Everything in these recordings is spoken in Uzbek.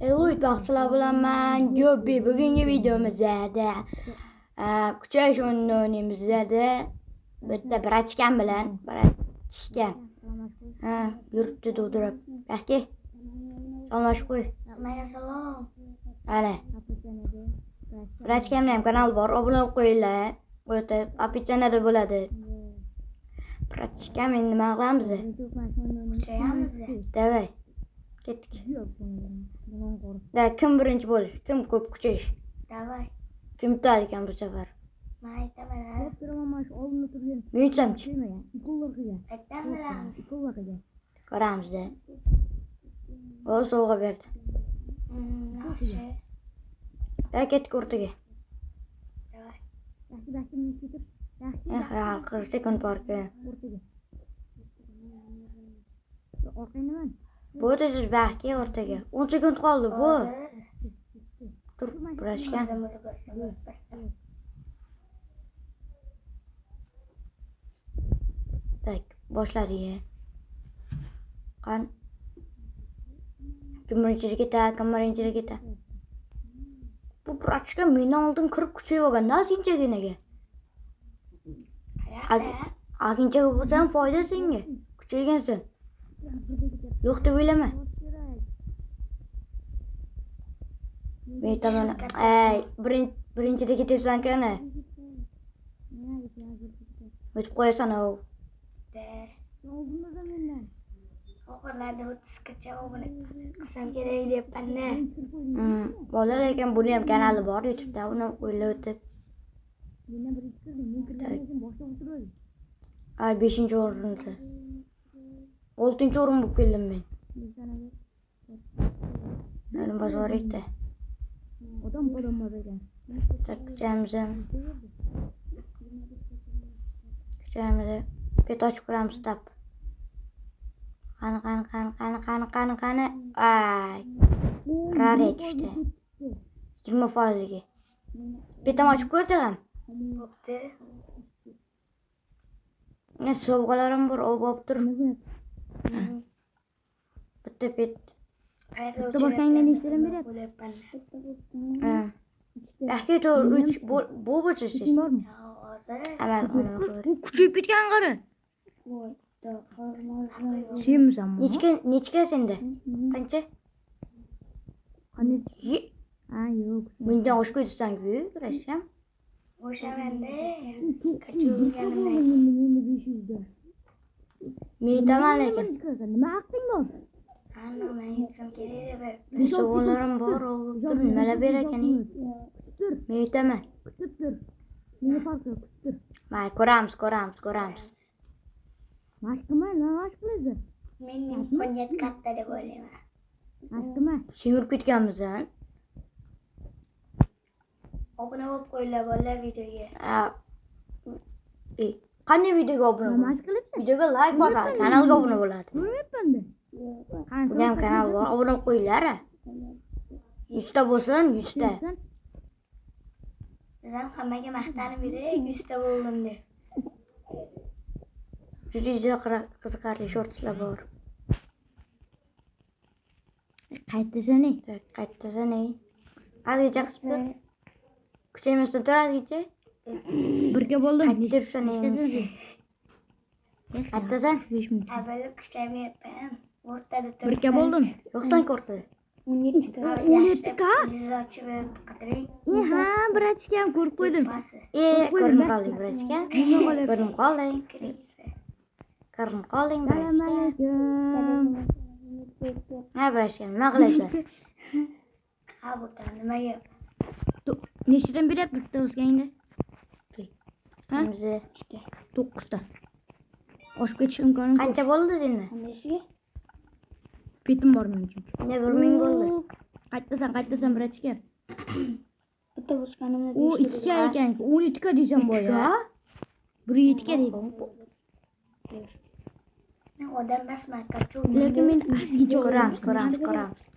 Eloy baxshilar bilan men Jobi bugungi videomizda kuchayish o'yinini o'ynaymizda bitta brachkam bilan brachka yuribdi dovdirab. Yaxshi. Salomlashib qo'y. Salom. Ana. Brachkamning ham kanali bor. Obuna bo'lib qo'yinglar. Bu yerda opitchanada bo'ladi. Brachkam endi nima qilamiz? Kuchayamiz. Davay. Ketdik. Da kim birinchi bo'lish? Kim ko'p kuchayish? Davay. Kim tutar ekan bu safar? Men aytaman. Men aytsamchi? Aytaman. Ko'ramiz-da. O sovg'a berdi. Yaxshi. Da ketdik o'rtaga. Davay. Hal 40 sekund bor ekan. Bu da siz baxtga o'rtaga. 10 sekund qoldi bu. Tur, brachka. Tak, boshladik. Qan. Kim birinchiga ketadi? Bu brachka mendan oldin kirib kuchayib olganda azinchaginaga. Azinchaga bo'lsam foyda senga. Kuchaygansan. Yo'q deb o'ylama. Men aytaman, birinchida ketyapsan kana. O'tib qo'yasan u. Oxirlarda 30 gacha obuna qilsam kerak deyapman-da. Bo'lar ekan, buni ham kanali bor YouTube'da, uni o'ylab o'tib. 5-o'rinda. 6-o'rin bo'lib keldim men. Mana bozor ekda. Kuchamiz. Bet ochib ko'ramiz tap. Qani. Ay. Rare tushdi. 20%ga. Betam ochib ko'rdim ham. Bo'pti. Ne sovg'alarim bor, olib tur. Bitta bet. Bitta boshqangdan eshitdim beradi. Yaxshi, 3 bo'lsa siz. Bormi? Amal Bu kuchayib ketgan qari. Senmisan bu? Nechka senda? Qancha? Ha, yo'q. Mendan oshib ketsan-ku, rasham. O'shamanda kachurganimdan. Men aytaman lekin. Nima aqling bor? Ana, men yetsam kerak deb. Sovg'alarim bor, tur, nimalar ber ekan. Men aytaman. Kutib tur. Nima farqi yo'q, kutib tur. May ko'ramiz. Mashq qilma, nima mashq qilaysiz? Mening qoniyat katta deb o'ylayman. Mashq qilma. Sen yurib ketganmisan? Obuna bo'lib qo'yinglar bolalar videoga. Qanday videoga obuna bo'l? Mashq qilibsan? Videoga like bosadi, kanalga obuna bo'ladi. Ko'ryapman-da. Buni ham kanal bor, obuna qo'yinglar. 100 ta bo'lsin, 100 ta. Bizam hammaga maqtanib edi, 100 ta bo'ldim deb. Juda qiziqarli shortlar bor. Qaytasan. Haligacha qisib kuchaymasdan tur haligacha. Birga bo'ldim. Qaytasan. Qaytasan. 5 minut. Avvalo kuchaymayapman. O'rtada turib. Birga bo'ldim. Yo'qsan o'rtada. 17 ka. Ha, brachkam ko'rib qo'ydim. Ko'rib qolding brachka. Ko'rib qolding. Assalomu alaykum. Ha, brachka, nima qilaysan? Ha, bu nimaga? Nechtadan beryapti bitta o'zgangda? Ha? 9 ta. Oshib ketish imkoni yo'q. Qancha bo'ldi endi? Qanday? Betim bor men uchun. Ne 1000 bo'ldi. Qaytasan brachka. Bitta bo'sganimni U 2 ga ekan, 12 ga desam bo'ya. 7 ga deydi. Men odam emasman, kachu. Lekin men asliga ko'ramiz.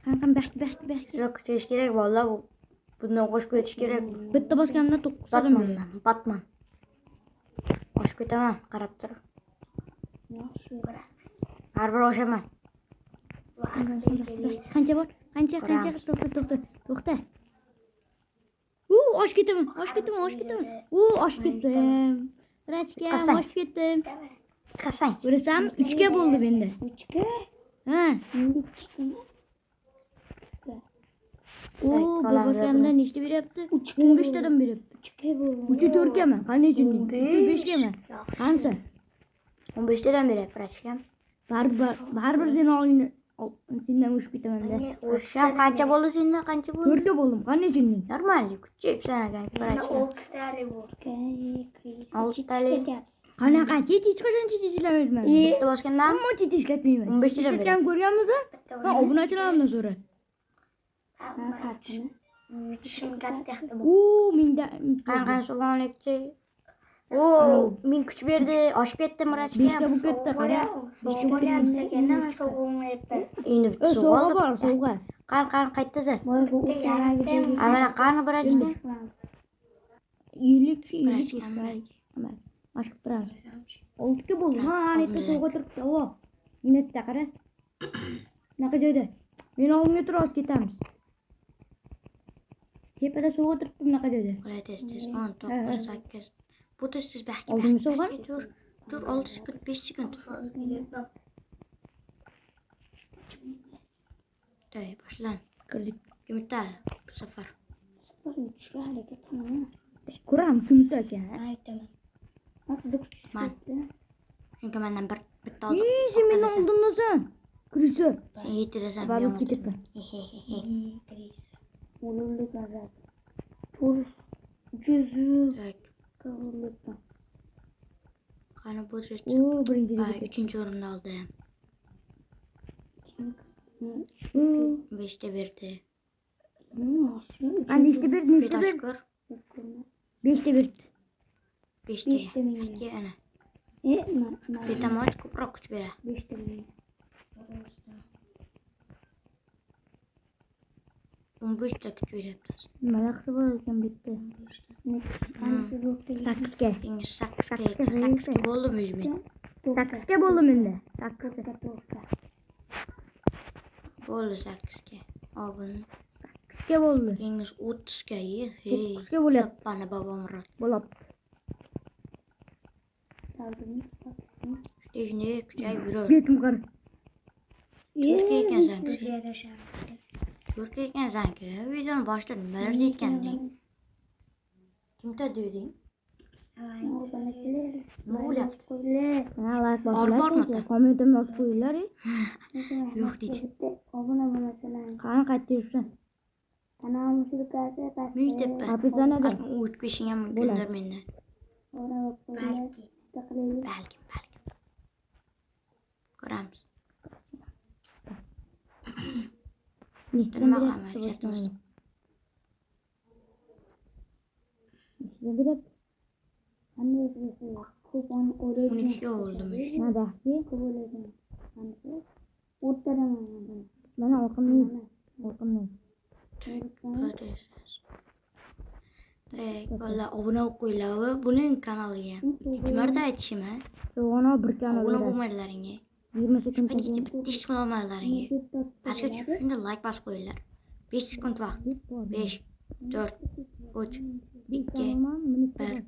Qanqam baxt. Sizlar kuchayish kerak, vallahi bundan qo'shib ketish kerak. Bitta bosganimda 9 ta Batman. Qo'shib ketaman, qarab tur. Yaxshi. Har bir o'shaman. Qancha bor? Qancha to'xta. Oshib ketaman. Oshib ketdim. Rachkam oshib ketdim. Qasang. Ko'rsam 3 ga bo'ldi menda. 3ga. Ha. Endi 2ga. Bu boshqamda nechta beryapti? 15 tadan beryapti. 3ga bo'ldi. 3 4gami? Qanday tushunding? 5 gami? Qancha? 15 tadan beryapti rachkam. Baribir seni oyingni sendan o'shib ketaman-da. Rachkam qancha bo'ldi senda? Qancha bo'ldi? 4 ga bo'ldim. Qanday tushunding? Normal, kuchayibsan ekan rachkam. 6 tali bu. 6 tali. Qanaqa hech qachon ishlatmayman. Bitta bosgandan Ammo ishlatmayman. 15 tadan beryapti. Ishlatgan ko'rganmiz? Ha, obunachilarimdan so'ra. Mingda Qanqa sog'onlikchi. Men kuch berdi, oshib ketdim rachkam. 5 ga bu ketdi, qara. 5 ga bu ketdi. Endi bitta Sovg'a bor, sovg'a. Qani qaytdasa? Mana qani bir rachkam. Yillik Rachkam. mashq turamiz. 6 ga bo'ldi. Ha, anetta sovg'a turibdi. Avo. Minutda qara. Naqa joyda. Men oldimga turib ketamiz. Tepada sovg'a turibdi bunaqa joyda. Qo'lay tez 10 9 8. Bu tez baxti. Oldimga sovg'a. Tur 6 sekund 5 sekund. Day boshlan. Kirdik. Kimda bu safar? Ko'ram kimda ekan? Man. Chunki mendan bitta oldim. Sen meni oldimdasan. Kirsa. Sen yetirasan. Barib ketibman. O'limlik azab. Tur 300. Qani bu O, birinchi. 3-chi o'rinni oldi. 5 ta berdi. Qani ishda berdi, nechta berdi? Tashkur. 5 ta berdi. 5 ta. Ikki ana. Betamoch ko'proq kuch beradi. 5 ta. 15 ta kuch beryapti. Nima qilsa bo'lar ekan bitta? 8 ga. Endi 8 ga bo'ldimi men? 8 ga bo'ldi menda. 8 ga. Bo'ldi 8 ga. Obun. 8 ga bo'ldi. Endi 30 ga. Hey. 9 ga bo'lyapti. Bana babam rat. Bo'lyapti. Shunday kuchayib yuradi. Betim qara. Ko'rka ekan sanki. Videoni boshida nimalar deyotganding? Kimda deding? Nima bo'lyapti? Ha, like Bormi? bosinglar. Kommentimni yozib qo'yinglar. Yo'q deydi. Qani qayerda yuribsan? Muytibman. Hafizanada. O'tib ketishing ham mumkindir mendan. Balkim. Ko'ramiz. Nima qilamiz? 12 oldum. Nadahki? Mana orqamdan. Valla obuna bo'lib qo'yinglar buning kanaliga. 2 marta aytishim ha. So'g'ana bir kanal. Obuna bo'lmadilaringga. 20 sekund. Bitta ish qilolmadilaringga. Pastga tushib shunda like bosib qo'yinglar. 5 sekund vaqt. 5 4 3 2 1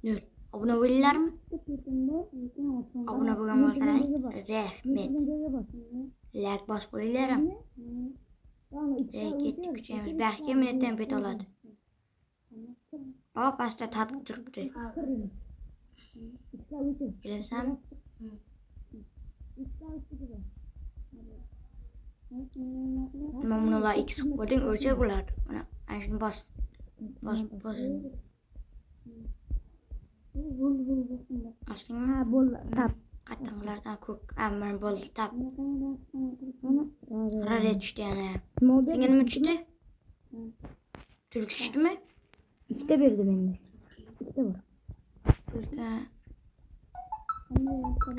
0. Obuna bo'linglarmi? Obuna bo'lgan bo'lsalaring rahmat. Like bosib qo'yinglar ham. Ketdik kuchaymiz. Baxtga minutdan bet oladi. Hop, pastda tabib turibdi. Kelamsan? Nima bunalar X qilib qo'yding, o'chir bo'lardi. Mana ana shuni bos. Ostingmi? Ha, bo'ldi. Tab. Qattiqlardan ko'k. Mana bo'ldi, tab. Rare tushdi yana. Senga nima tushdi? Tulki tushdimi? 2 ta berdi menga. 2 ta bor. Tulki.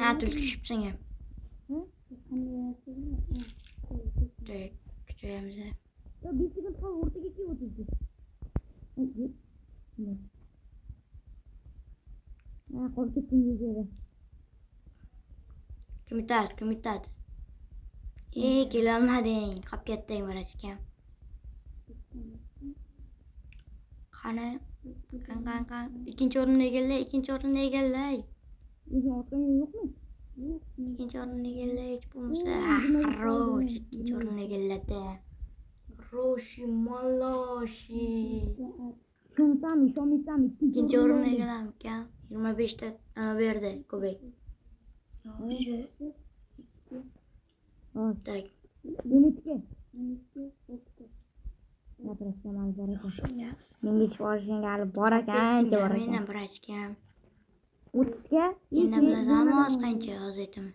Ha, tulki tushib senga. Kuchayamiz. Ya bir sekund qol o'rtaga kelib o'tirdi. Ha, qol ketdingiz. Kim itadi? Kelolmading. Qolib ketding vrachkam. Qani? Qan. Ikkinchi o'rinni egallay. O'zing orqangda yo'qmi? İkinci o'rinni egallay. Hech bo'lmasa, xarosh. Ikkinchi o'rinni egalladi. Roshi maloshi. Ishonmaysanmi? İkinci o'rinni egalladim ekan. 25 ta ana berdi, ko'bek. Tak. Buniki. Gaplashgan ma'lum bor ekan. Menga ish borishingga hali bor ekan, Mendan vrachkam. 30 ga Endi bilasanmi hozir qancha hozir aytaman.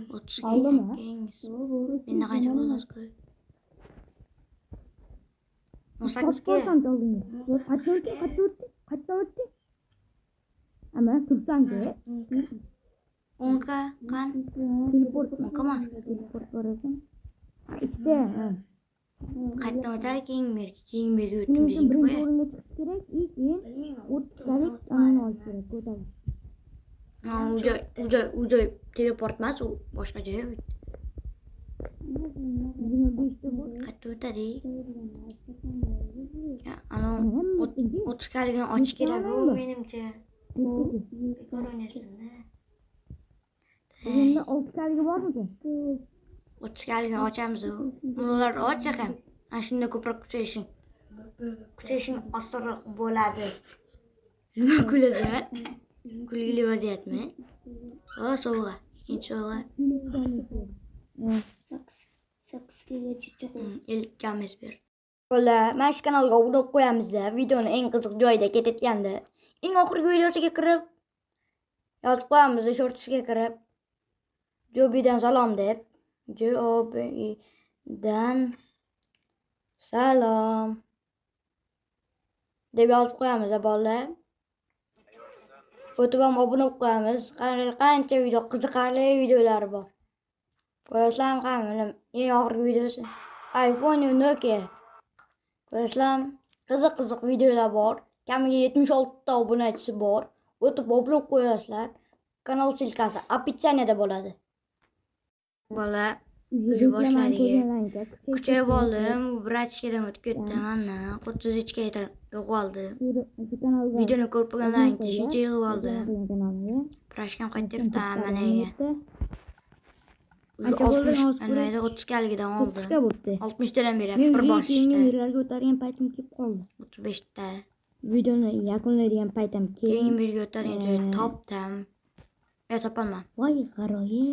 30 ga Oldimi? Menda qancha bo'ldi hozir? 18 ga. Qachon o'tdi? Ama tursang-ku. 10 ga qan? Teleport 10 ga emas. Teleport bor ekan. Ikkita. Qayerdan o'tadi? Keyin berga o'tdim Shuning uchun dedik birinchi qo'ya. o'ringa chiqish kerak, keyin 30 talik amalni olish kerak, ko'tarish. U joy teleport emas, u boshqa joy. 25 ta bor. Qayerda o'tadi? Ana 30 galigini ochish kerak bu menimcha. Bekor o'ynaysan-da. Endi 6 taligi bormi? 30 galigini ochamiz. Ular ochaq ham. Ana shunda ko'proq kuchayishing. Kuchayishing osonroq bo'ladi. Nima kulasan? Kulgili vaziyatmi? Sovg'a. Ikkinchi sovg'a. Ilkamiz ber. Bola, mana shu kanalga obuna bo'lib qo'yamiz. Videoni eng qiziq joyida ketayotganda. Eng oxirgi videosiga kirib yozib qo'yamiz, shortsiga kirib. Jobidan salom deb. Jobidan salom deb yozib qo'yamiz, bolalar. O'tib ham obuna bo'lib qo'yamiz. Qancha video, qiziqarli videolar bor. Ko'rasizlarmi qani? Eng oxirgi videosi. iPhone va Nokia. Ko'rasizlarmi? Qiziq videolar bor. Kamiga 76 ta obunachisi bor. O'tib obuna bo'lib qo'yasizlar. Kanal silkasi описаниеda bo'ladi. Bola, uy boshladik. Kuchayib oldim. Vrachkadan o'tib ketdim. Mana 33 ga yo'qoldi. Videoni ko'rib bo'lgandan keyin shuncha yig'ib oldi. Vrachkam qaytaribdi managa. 30 galigidan oldi. 30 ga bo'pti. 60 tadan beryapti bir boshda. Keyingi yerlarga o'tadigan paytim kelib qoldi. 35 ta. Videoni yakunlaydigan paytim Keyin birga o'tadigan joy topdim. Topolmam. Voy g'aroyi.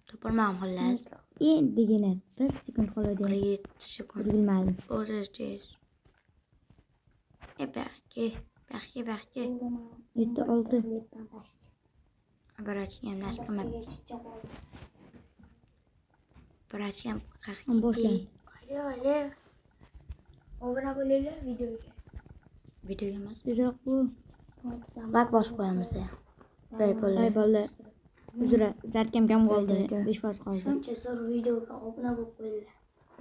Topolmam xullas. Endigina 1 sekund qoladi. 7 sekund. Bilmadim. O'ziz. Barki. 7 oldi. Vrachkam nasib qilmabdi. Vrachkam Boshla. Hali. Obuna bo'linglar videoga. Videoga emas. Tezroq bu. Like bosib qo'yamiz. Voy bola. Uzra, zarkam kam qoldi. 5% qoldi. Shuncha zo'r videoga obuna bo'lib qo'yinglar.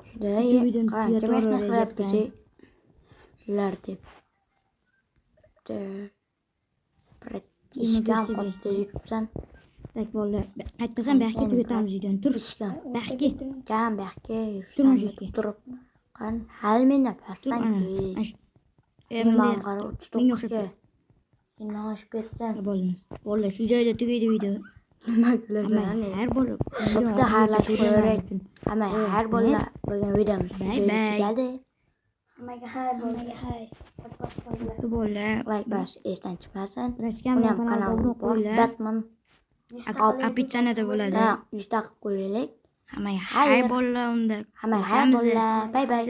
Shunday videoni tugatib sizlar deb. Ishkam qotdi yutsan. Tak bola. Qaytasan baxga tugatamiz videoni. Tur. Baxga. Jam baxga. Turib. Qan hal menda passanki. Men qara 39 ga. Sen oshib ketsan. Bola, shu joyda tugaydi video. Nima qilasan? Har bo'lib. Bitta xarlash kerak. Hamma har bola bo'lgan videomiz. Tugadi. Hammaga hay. Bola. Like bas esdan chiqmasin. Vrachkam kanalga bor. Batman. Описаниеda bo'ladi. 100 ta qilib qo'yaylik. Hammaga hay bola unda. Hammaga hay bola. Bay bay.